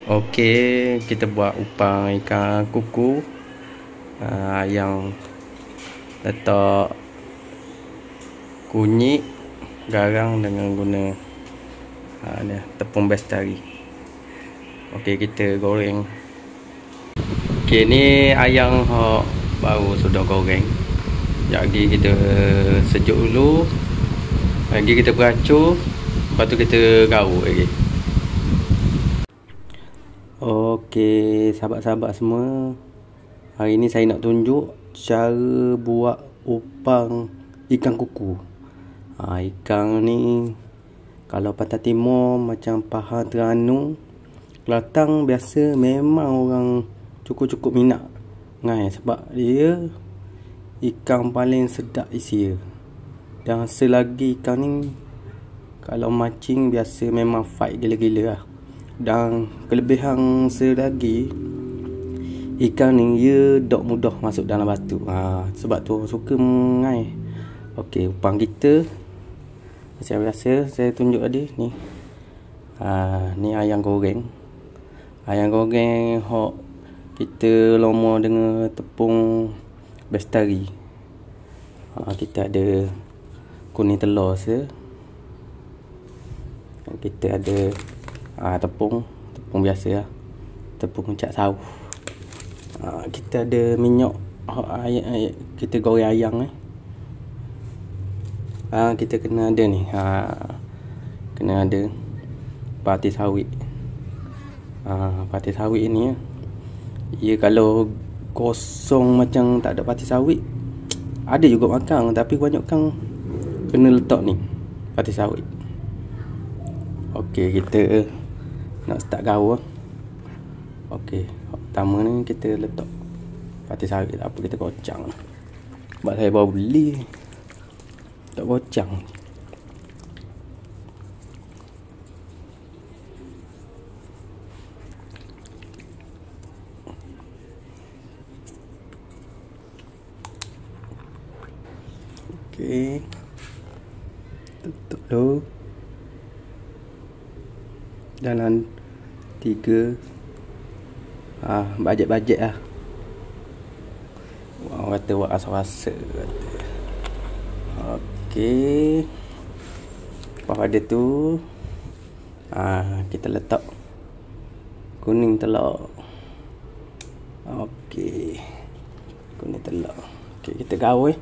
Okey, kita buat upang ikan kuku. Yang letak kunyit, garang dengan guna tepung bestari. Okey, kita goreng. Okey, ni ayam hok baru sudah goreng. Lagi kita sejuk dulu. Lagi kita beracur. Lepas tu kita gaul lagi. Okey, sahabat-sahabat semua. Hari ni saya nak tunjuk cara buat upang ikan kuku. Ikan ni kalau Pantai Timur macam Pahang, Terengganu, Kelantan biasa memang orang cukup-cukup minat. Sebab dia ikan paling sedap isi dia. Dan selagi ikan ni kalau mancing biasa memang fight gila-gila lah. Dan kelebihan selagi ikan ni dia dok mudah masuk dalam batu. Sebab tu orang suka mengai. Okey, upang kita macam biasa saya tunjuk tadi ni. Ni ayam goreng. Ayam goreng hok kita lomo dengan tepung bestari. Kita ada kuning telur se. Kita ada tepung biasa lah. Tepung kuncak sawo. Kita ada minyak kita goreng ayam kita kena ada ni. Kena ada pati sawit. Pati sawit ni ia kalau kosong macam tak ada pati sawit, ada juga makan, tapi banyakkan kena letak ni pati sawit. Okey, kita nak start gaul. Okey, pertama ni kita letak pati sawit. Tak apa, kita kocang. Sebab saya baru beli, tak kocang. Okey, tutup dulu. Dalam 3 bajet-bajet lah. Orang kata buat rasa-rasa kata. Okey, lepas pada tu kita letak kuning telur. Okey, kuning telur. Okey, kita gaul.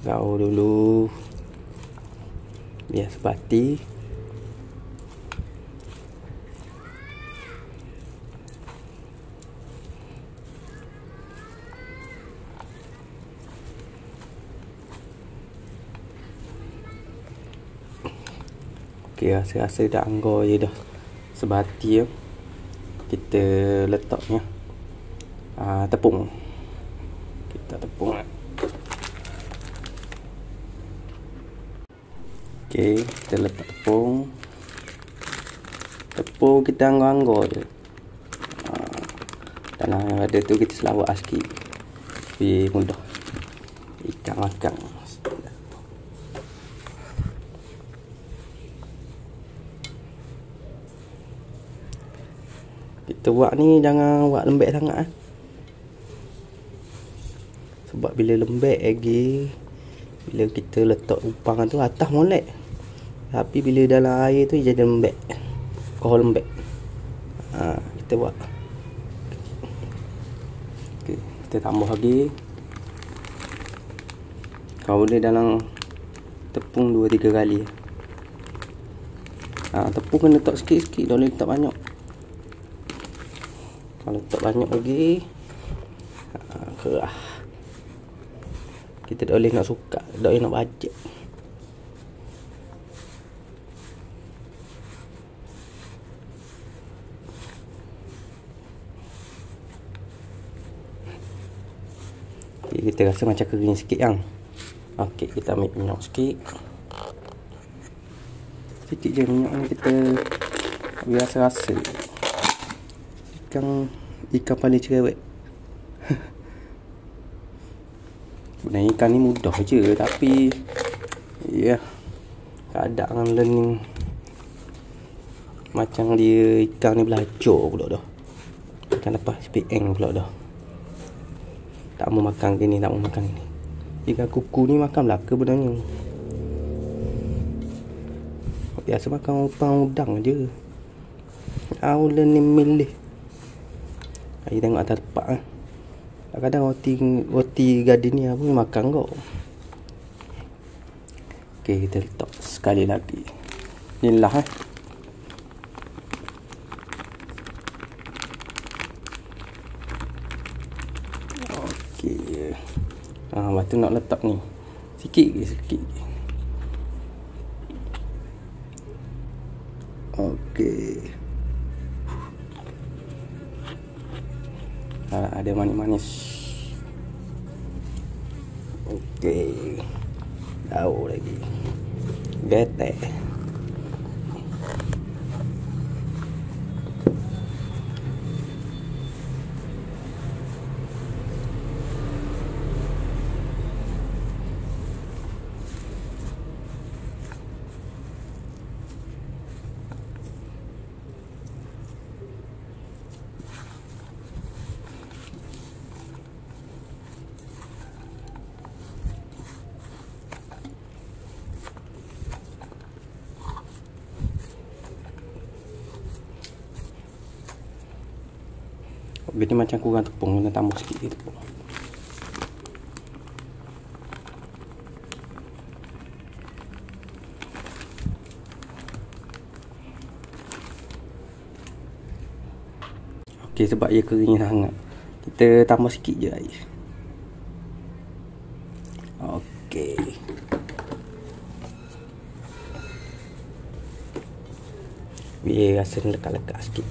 Gaul dulu biar sepati. Okey, rasa-rasa dah anggur je dah sebati ya. Kita letaknya tepung. Kita tepung. Okey, kita letak tepung. Tepung kita anggur-anggur je. Dan yang ada tu kita selawat sikit. Lebih mudah ikan makan. Kita buat ni jangan buat lembek sangat. Sebab bila lembek lagi, bila kita letak upang tu atas molek. Tapi bila dalam air tu jadi lembek. Kau lembek. Kita buat. Okay, kita tambah lagi. Kau boleh dalam tepung 2-3 kali. Tepung kena letak sikit-sikit, tak boleh letak banyak. Kalau letak banyak lagi kerah. Kita tak boleh nak suka, tak boleh nak bajet. Okay, kita rasa macam kering sikit kan. Okey, kita ambil minyak sikit. Sikit je minyak ni, kita biar rasa-rasa. Ikan paling cerewet. Sebenarnya ikan ni mudah je, tapi ya keadaan learning Macam dia ikan ni belacur pula dah. Ikan lepas PN pula dah. Tak mau makan gini, tak mau makan ni. Ikan kuku ni makan belaka benarnya. Biasa makan upang udang je. Aulan ni milih. Air tengok atas tepak kan. Kadang-kadang roti gardenia pun makan kau. Okey, kita letak sekali lagi. Inilah Okey. Lepas tu nak letak ni. Sikit je. Okey. Ada manis-manis. Okey. Daun lagi. Getek. Dia macam kurang tepung, kena tambah sikit tepung. Okey, sebab ia kering sangat, kita tambah sikit je air. Okey. Biar rasa lekat-lekat sikit.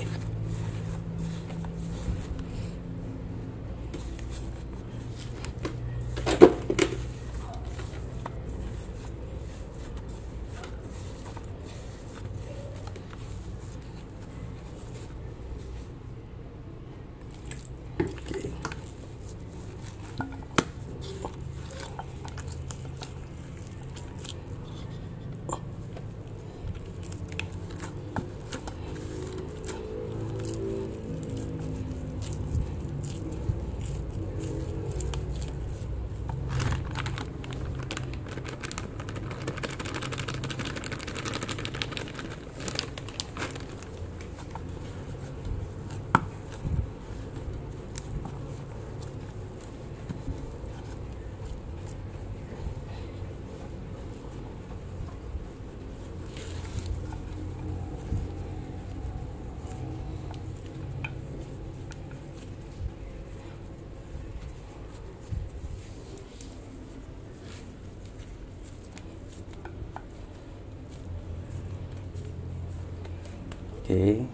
Okey.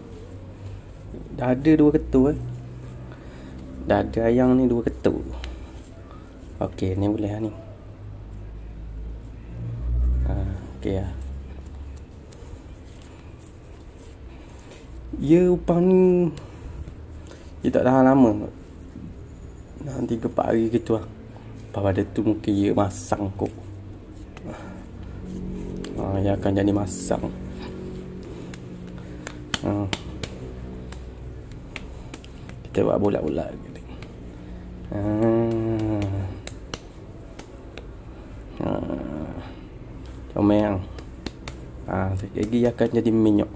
Dah ada 2 ketul Dah ada ayam ni 2 ketul. Okey, ni boleh lah ni. Okey lah. Ya, upang ni dia tak tahan lama. Dalam 3-4 hari gitu lah. Lepas pada tu mungkin dia masang kot. Dia akan jadi masang. Kita buat bulat-bulat. Comel. Sekejap lagi akan jadi minyak.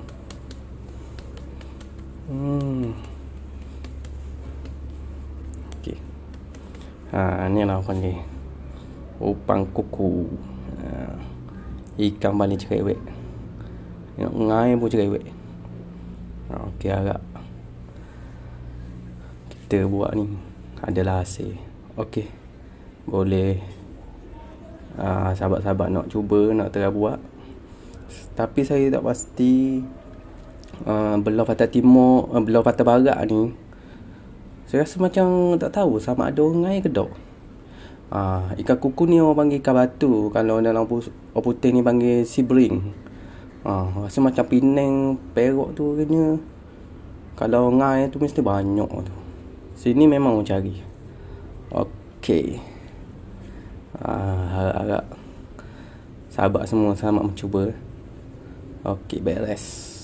Okey. Ni lah panggil upang kuku. Ikan paling cerewet. Ngai pun cerewet. Okey, agak kita buat ni adalah hasil. Okey, boleh sahabat-sahabat nak cuba, nak try buat. Tapi saya tak pasti belah patah timur, belah patah barat ni, saya rasa macam tak tahu sama ada orang ke tak. Ikan kuku ni orang panggil ikan batu. Kalau dalam orang putih ni panggil sibring. Rasa macam Penang, Perak tu kena. Kalau ngai tu mesti banyak tu. Sini memang orang cari. Okey. Harap sahabat semua selamat mencuba. Okey, beres.